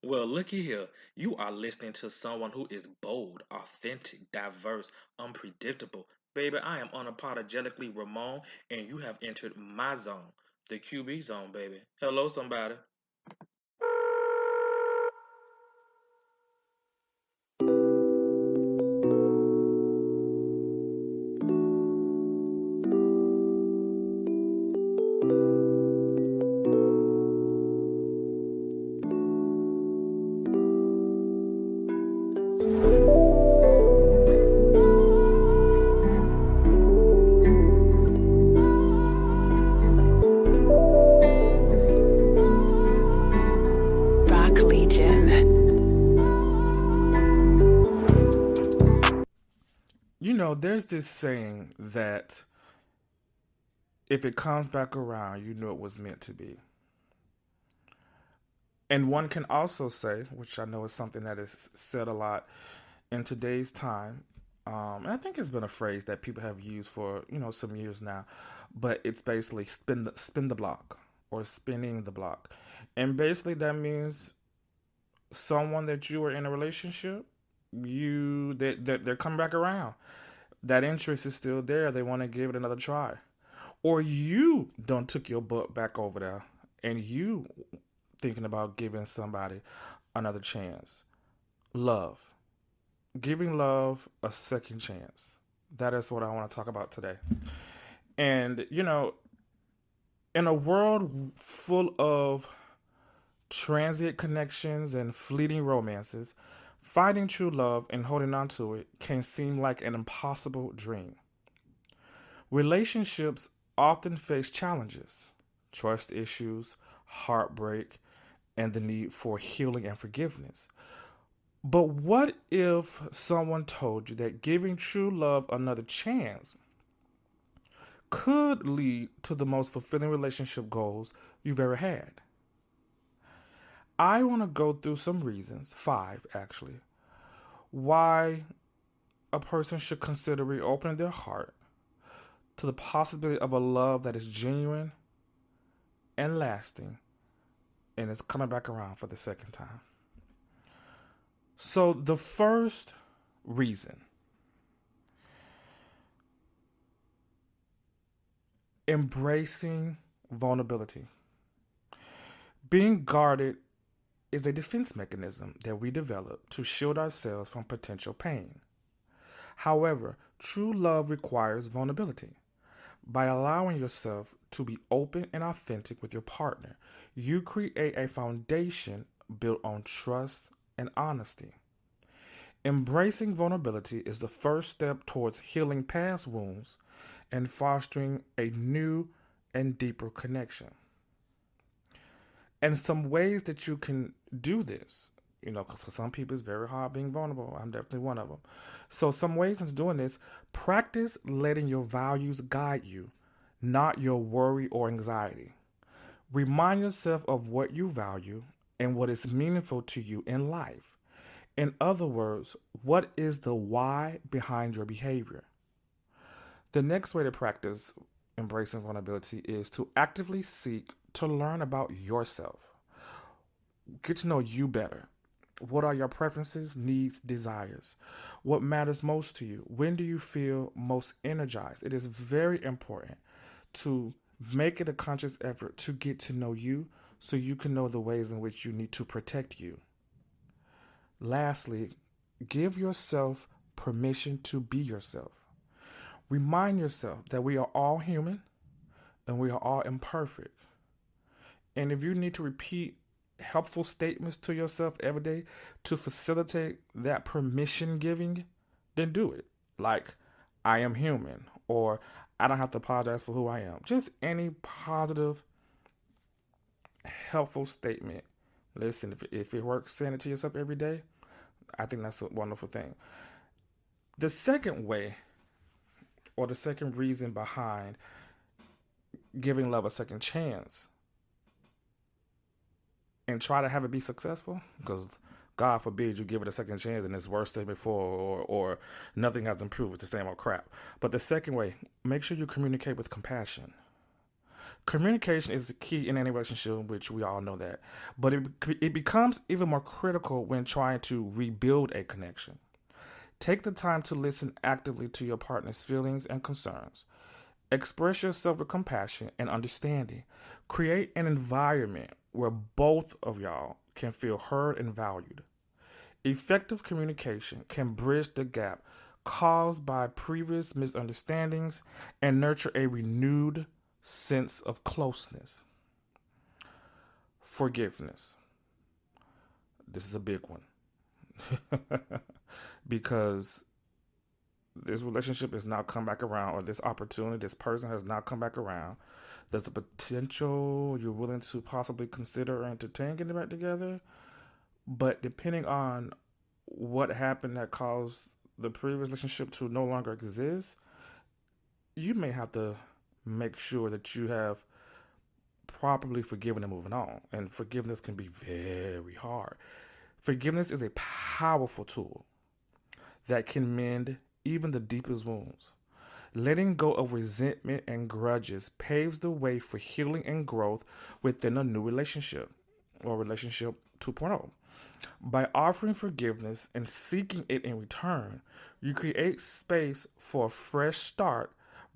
Well, looky here. You are listening to someone who is bold, authentic, diverse, unpredictable. Baby, I am unapologetically Ramon, and you have entered my zone, the QB zone, baby. Hello, somebody. Rock Legion. There's this saying that if it comes back around, you know it was meant to be. And one can also say, which I know is something that is said a lot in today's time, and I think it's been a phrase that people have used for some years now, but it's basically spin the block or spinning the block, and basically that means someone that you were in a relationship, they're coming back around. That interest is still there. They want to give it another try, or you don't took your butt back over there, and you thinking about giving somebody another chance. Love. Giving love a second chance. That is what I want to talk about today. And, in a world full of transient connections and fleeting romances, finding true love and holding on to it can seem like an impossible dream. Relationships often face challenges, trust issues, heartbreak, and the need for healing and forgiveness. But what if someone told you that giving true love another chance could lead to the most fulfilling relationship goals you've ever had? I want to go through some reasons, five actually, why a person should consider reopening their heart to the possibility of a love that is genuine and lasting and is coming back around for the second time. So, the first reason, embracing vulnerability. Being guarded is a defense mechanism that we develop to shield ourselves from potential pain. However, true love requires vulnerability. By allowing yourself to be open and authentic with your partner, you create a foundation built on trust and honesty. Embracing vulnerability is the first step towards healing past wounds and fostering a new and deeper connection. And some ways that you can do this, because for some people it's very hard being vulnerable. I'm definitely one of them. So, some ways into doing this, practice letting your values guide you, not your worry or anxiety. Remind yourself of what you value and what is meaningful to you in life. In other words, what is the why behind your behavior? The next way to practice embracing vulnerability is to actively seek to learn about yourself. Get to know you better. What are your preferences, needs, desires? What matters most to you? When do you feel most energized? It is very important to make it a conscious effort to get to know you so you can know the ways in which you need to protect you. Lastly, give yourself permission to be yourself. Remind yourself that we are all human and we are all imperfect. And if you need to repeat helpful statements to yourself every day to facilitate that permission giving, then do it. Like, I am human, or I don't have to apologize for who I am. Just any positive, helpful statement. Listen, if it works saying it to yourself every day, I think that's a wonderful thing. The second way, or the second reason behind giving love a second chance and try to have it be successful, because God forbid you give it a second chance and it's worse than before, or nothing has improved. It's the same old crap. But the second way, make sure you communicate with compassion. Communication is the key in any relationship, which we all know that. But it becomes even more critical when trying to rebuild a connection. Take the time to listen actively to your partner's feelings and concerns. Express yourself with compassion and understanding. Create an environment where both of y'all can feel heard and valued. Effective communication can bridge the gap caused by previous misunderstandings and nurture a renewed sense of closeness. Forgiveness. This is a big one because this relationship has now come back around, or this opportunity, this person has now come back around. There's a potential you're willing to possibly consider or entertain getting back together. But depending on what happened that caused the previous relationship to no longer exist, you may have to make sure that you have properly forgiven and moving on. And forgiveness can be very hard. Forgiveness is a powerful tool that can mend even the deepest wounds. Letting go of resentment and grudges paves the way for healing and growth within a new relationship, or relationship 2.0. By offering forgiveness and seeking it in return, you create space for a fresh start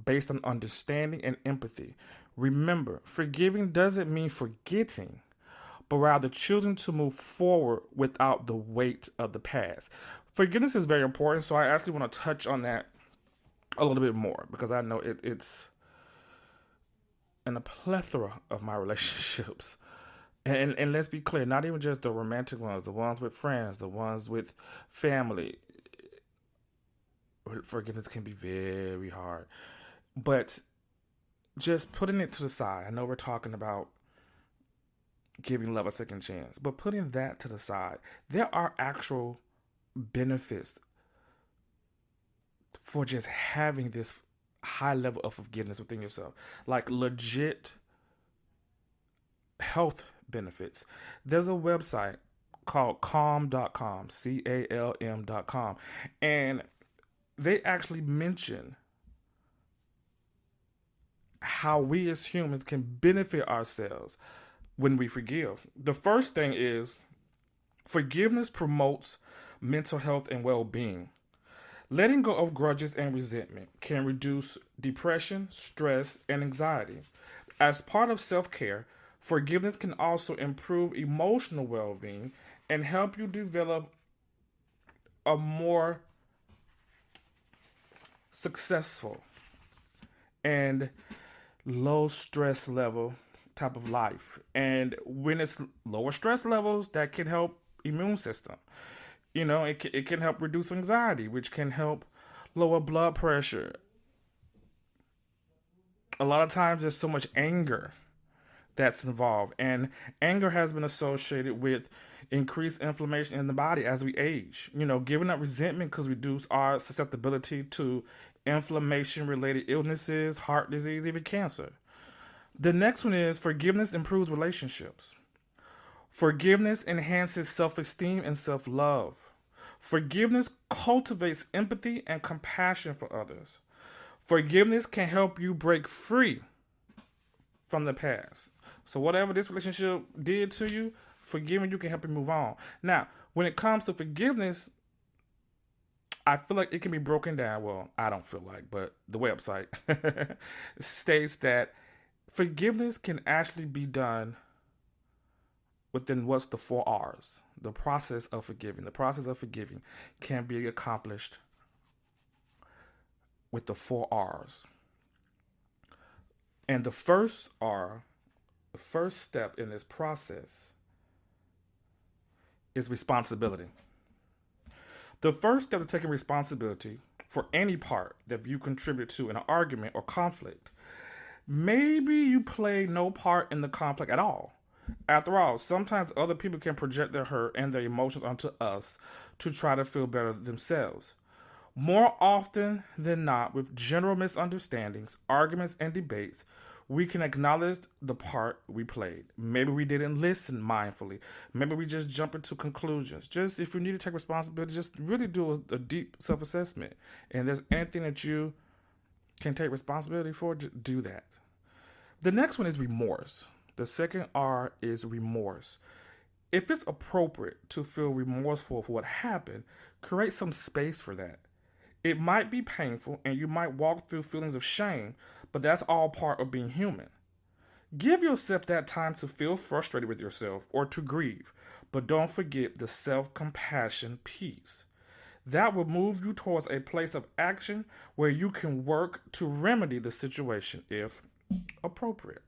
based on understanding and empathy. Remember, forgiving doesn't mean forgetting, but rather choosing to move forward without the weight of the past. Forgiveness is very important, so I actually want to touch on that a little bit more because I know it's in a plethora of my relationships. And let's be clear, not even just the romantic ones, the ones with friends, the ones with family. Forgiveness can be very hard. But just putting it to the side, I know we're talking about giving love a second chance, but putting that to the side, there are actual benefits for just having this high level of forgiveness within yourself, like legit health benefits. There's a website called calm.com, CALM.com, and they actually mention how we as humans can benefit ourselves when we forgive. The first thing is forgiveness promotes mental health and well-being. Letting go of grudges and resentment can reduce depression, stress, and anxiety. As part of self-care, forgiveness can also improve emotional well-being and help you develop a more successful and low stress level type of life. And when it's lower stress levels, that can help immune system. You know, it can help reduce anxiety, which can help lower blood pressure. A lot of times there's so much anger that's involved, and anger has been associated with increased inflammation in the body as we age. You know, giving up resentment could reduce our susceptibility to inflammation related illnesses, heart disease, even cancer. The next one is forgiveness improves relationships. Forgiveness enhances self-esteem and self-love. Forgiveness cultivates empathy and compassion for others. Forgiveness can help you break free from the past. So whatever this relationship did to you, forgiving you can help you move on. Now, when it comes to forgiveness, I feel like it can be broken down. Well, I don't feel like, but the website states that forgiveness can actually be done within what's the 4 R's. The process of forgiving. The process of forgiving can be accomplished with the 4 R's. And the first R, the first step in this process is responsibility. The first step of taking responsibility for any part that you contribute to in an argument or conflict. Maybe you play no part in the conflict at all. After all, sometimes other people can project their hurt and their emotions onto us to try to feel better themselves. More often than not, with general misunderstandings, arguments, and debates, we can acknowledge the part we played. Maybe we didn't listen mindfully. Maybe we just jump into conclusions. Just if you need to take responsibility, just really do a deep self-assessment. And if there's anything that you can take responsibility for, just do that. The next one is remorse. The second R is remorse. If it's appropriate to feel remorseful for what happened, create some space for that. It might be painful and you might walk through feelings of shame, but that's all part of being human. Give yourself that time to feel frustrated with yourself or to grieve, but don't forget the self compassion piece. That will move you towards a place of action where you can work to remedy the situation if appropriate.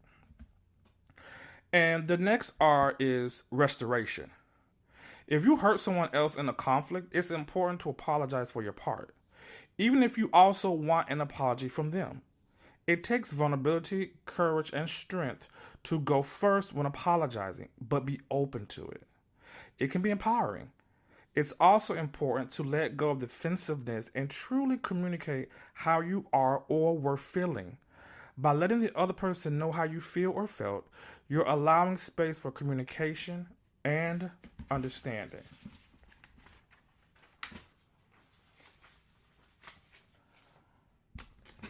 And the next R is restoration. If you hurt someone else in a conflict, it's important to apologize for your part, even if you also want an apology from them. It takes vulnerability, courage, and strength to go first when apologizing, but be open to it. It can be empowering. It's also important to let go of defensiveness and truly communicate how you are or were feeling. By letting the other person know how you feel or felt, you're allowing space for communication and understanding.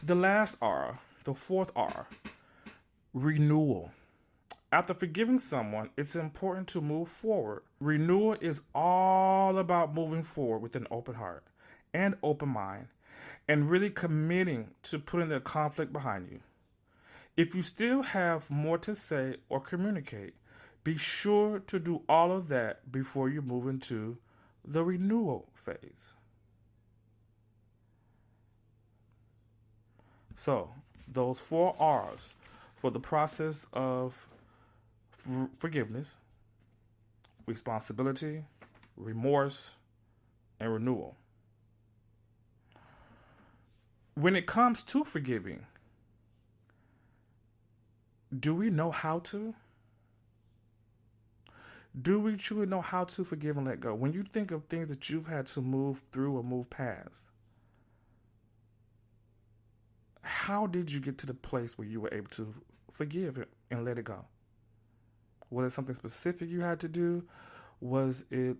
The last R, the fourth R, renewal. After forgiving someone, it's important to move forward. Renewal is all about moving forward with an open heart and open mind and really committing to putting the conflict behind you. If you still have more to say or communicate, be sure to do all of that before you move into the renewal phase. So, those 4 R's for the process of forgiveness, responsibility, remorse, and renewal. When it comes to forgiving, do we know how to? Do we truly know how to forgive and let go? When you think of things that you've had to move through or move past, how did you get to the place where you were able to forgive it and let it go? Was it something specific you had to do? Did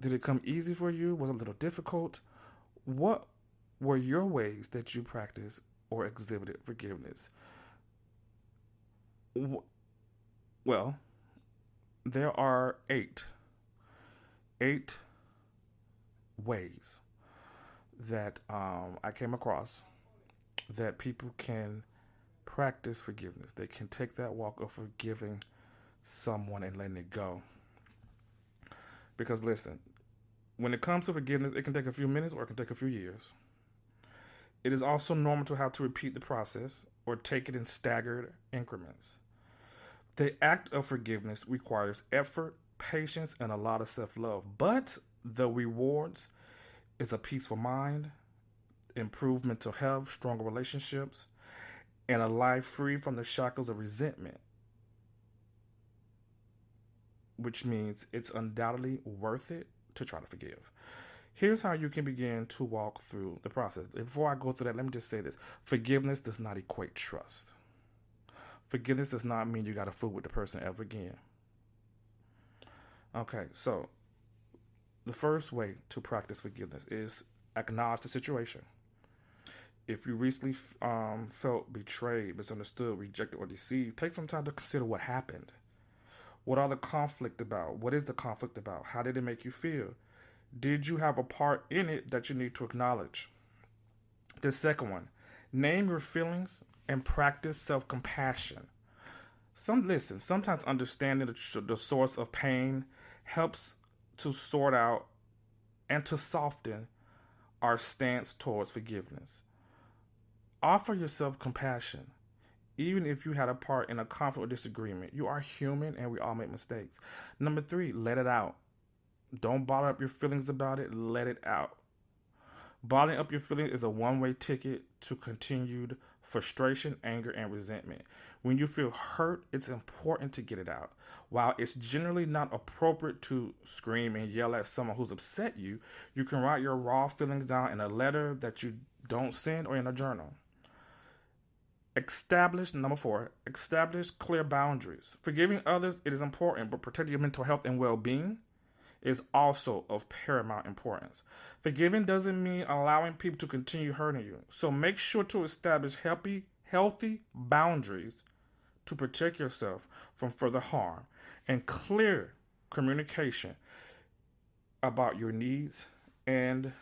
it come easy for you? Was it a little difficult? What were your ways that you practiced or exhibited forgiveness? Well, there are eight ways that I came across that people can practice forgiveness. They can take that walk of forgiving someone and letting it go. Because listen, when it comes to forgiveness, it can take a few minutes or it can take a few years. It is also normal to have to repeat the process or take it in staggered increments. The act of forgiveness requires effort, patience, and a lot of self-love. But the rewards is a peaceful mind, improved mental health, stronger relationships, and a life free from the shackles of resentment, which means it's undoubtedly worth it to try to forgive. Here's how you can begin to walk through the process. Before I go through that, let me just say this. Forgiveness does not equate trust. Forgiveness does not mean you got to fool with the person ever again. Okay, so the first way to practice forgiveness is acknowledge the situation. If you recently felt betrayed, misunderstood, rejected, or deceived, take some time to consider what happened. What are the conflict about? What is the conflict about? How did it make you feel? Did you have a part in it that you need to acknowledge? The second one, name your feelings and practice self-compassion. Sometimes understanding the source of pain helps to sort out and to soften our stance towards forgiveness. Offer yourself compassion. Even if you had a part in a conflict or disagreement, you are human and we all make mistakes. Number 3, let it out. Don't bottle up your feelings about it. Let it out. Bottling up your feelings is a one-way ticket to continued frustration, anger, and resentment. When you feel hurt, it's important to get it out. While it's generally not appropriate to scream and yell at someone who's upset you, you can write your raw feelings down in a letter that you don't send or in a journal. Number 4, establish clear boundaries. Forgiving others, it is important, but protecting your mental health and well-being is also of paramount importance. Forgiving doesn't mean allowing people to continue hurting you. So make sure to establish healthy boundaries to protect yourself from further harm, and clear communication about your needs and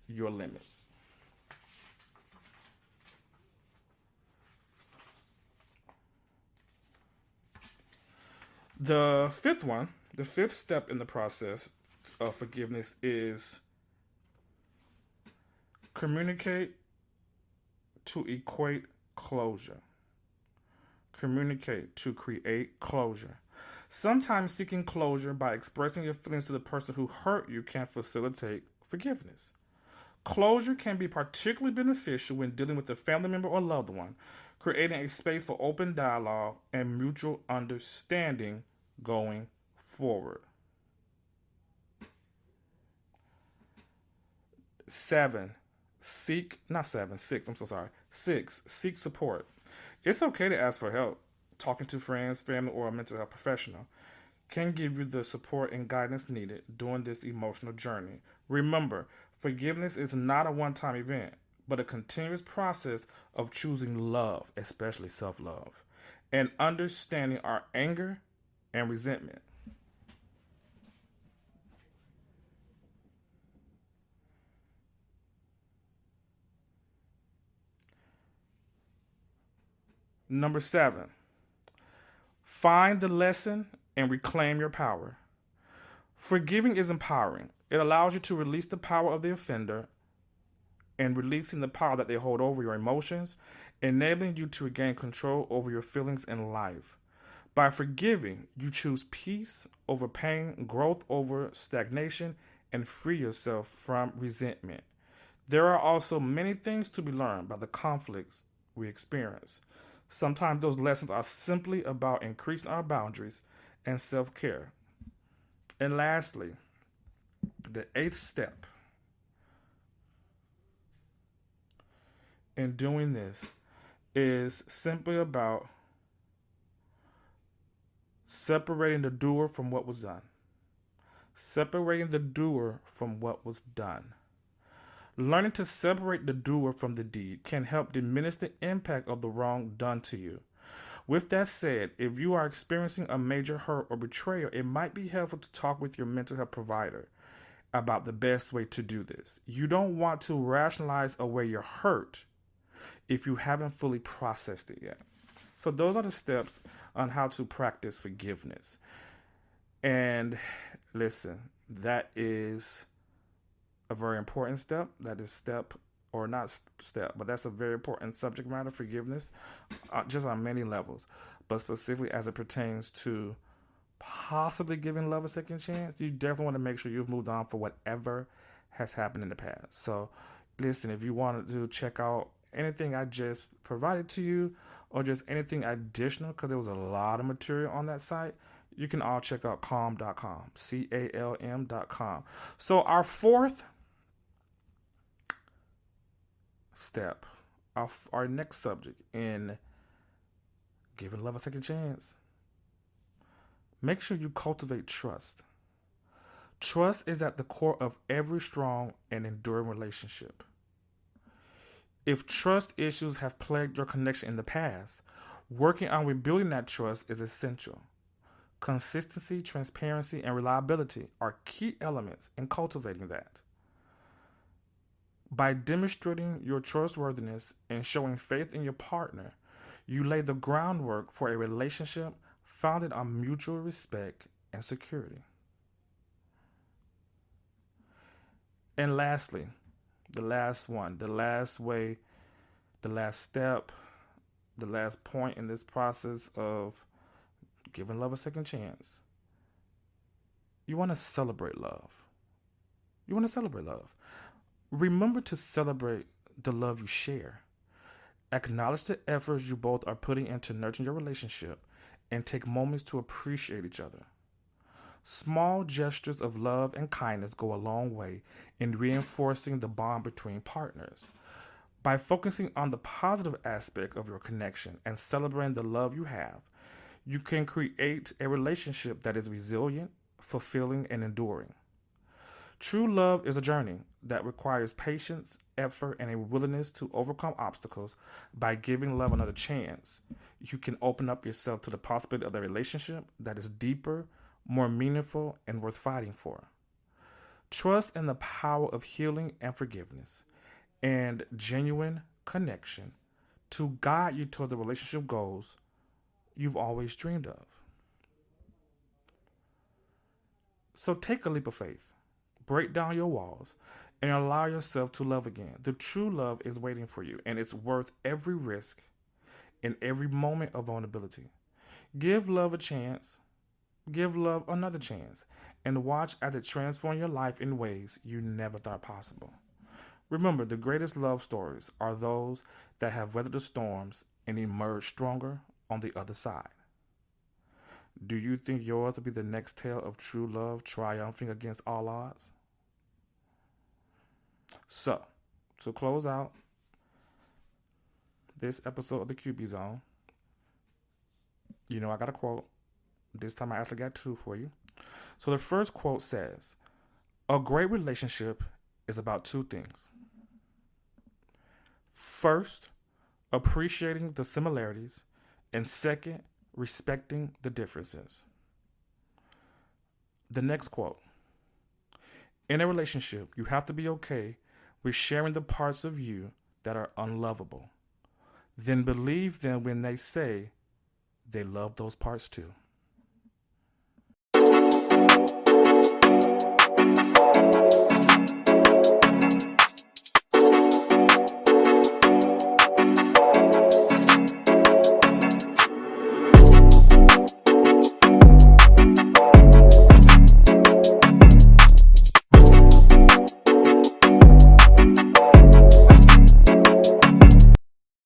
your limits. The fifth step in the process of forgiveness is communicate to equate closure. Communicate to create closure. Sometimes seeking closure by expressing your feelings to the person who hurt you can facilitate forgiveness. Closure can be particularly beneficial when dealing with a family member or loved one, creating a space for open dialogue and mutual understanding going forward. Seven, seek, not seven, six, I'm so sorry. Six, seek support. It's okay to ask for help. Talking to friends, family, or a mental health professional can give you the support and guidance needed during this emotional journey. Remember, forgiveness is not a one time event, but a continuous process of choosing love, especially self love, and understanding our anger and resentment. Number seven, find the lesson and reclaim your power. Forgiving is empowering. It allows you to release the power of the offender and releasing the power that they hold over your emotions, enabling you to regain control over your feelings and life. By forgiving, you choose peace over pain, growth over stagnation, and free yourself from resentment. There are also many things to be learned by the conflicts we experience. Sometimes those lessons are simply about increasing our boundaries and self care. And lastly, the eighth step in doing this is simply about separating the doer from what was done. Separating the doer from what was done. Learning to separate the doer from the deed can help diminish the impact of the wrong done to you. With that said, if you are experiencing a major hurt or betrayal, it might be helpful to talk with your mental health provider about the best way to do this. You don't want to rationalize away your hurt if you haven't fully processed it yet. So those are the steps on how to practice forgiveness. And listen, that is a very important step. That is step, or not step, but that's a very important subject matter, forgiveness, just on many levels. But specifically as it pertains to possibly giving love a second chance, you definitely want to make sure you've moved on for whatever has happened in the past. So listen, if you want to check out anything I just provided to you, or just anything additional, because there was a lot of material on that site, you can all check out calm.com, CALM.com. So our fourth step, our next subject in giving love a second chance, make sure you cultivate trust. Trust is at the core of every strong and enduring relationship. If trust issues have plagued your connection in the past, working on rebuilding that trust is essential. Consistency, transparency, and reliability are key elements in cultivating that. By demonstrating your trustworthiness and showing faith in your partner, you lay the groundwork for a relationship founded on mutual respect and security. And lastly, the last one, the last way, the last step, the last point in this process of giving love a second chance. You want to celebrate love. You want to celebrate love. Remember to celebrate the love you share. Acknowledge the efforts you both are putting into nurturing your relationship and take moments to appreciate each other. Small gestures of love and kindness go a long way in reinforcing the bond between partners. By focusing on the positive aspect of your connection and celebrating the love you have, you can create a relationship that is resilient, fulfilling, and enduring. True love is a journey that requires patience, effort, and a willingness to overcome obstacles. By giving love another chance, you can open up yourself to the possibility of a relationship that is deeper, more meaningful, and worth fighting for. Trust in the power of healing and forgiveness and genuine connection to guide you toward the relationship goals you've always dreamed of. So take a leap of faith, break down your walls, and allow yourself to love again. The true love is waiting for you, and it's worth every risk and every moment of vulnerability. Give love a chance, give love another chance, and watch as it transforms your life in ways you never thought possible. Remember, the greatest love stories are those that have weathered the storms and emerged stronger on the other side. Do you think yours will be the next tale of true love triumphing against all odds? So, to close out this episode of the QB Zone, I got a quote. This time I actually got two for you. So the first quote says, "A great relationship is about two things. First, appreciating the similarities, and second, respecting the differences." The next quote, "In a relationship, you have to be okay with sharing the parts of you that are unlovable. Then believe them when they say they love those parts too."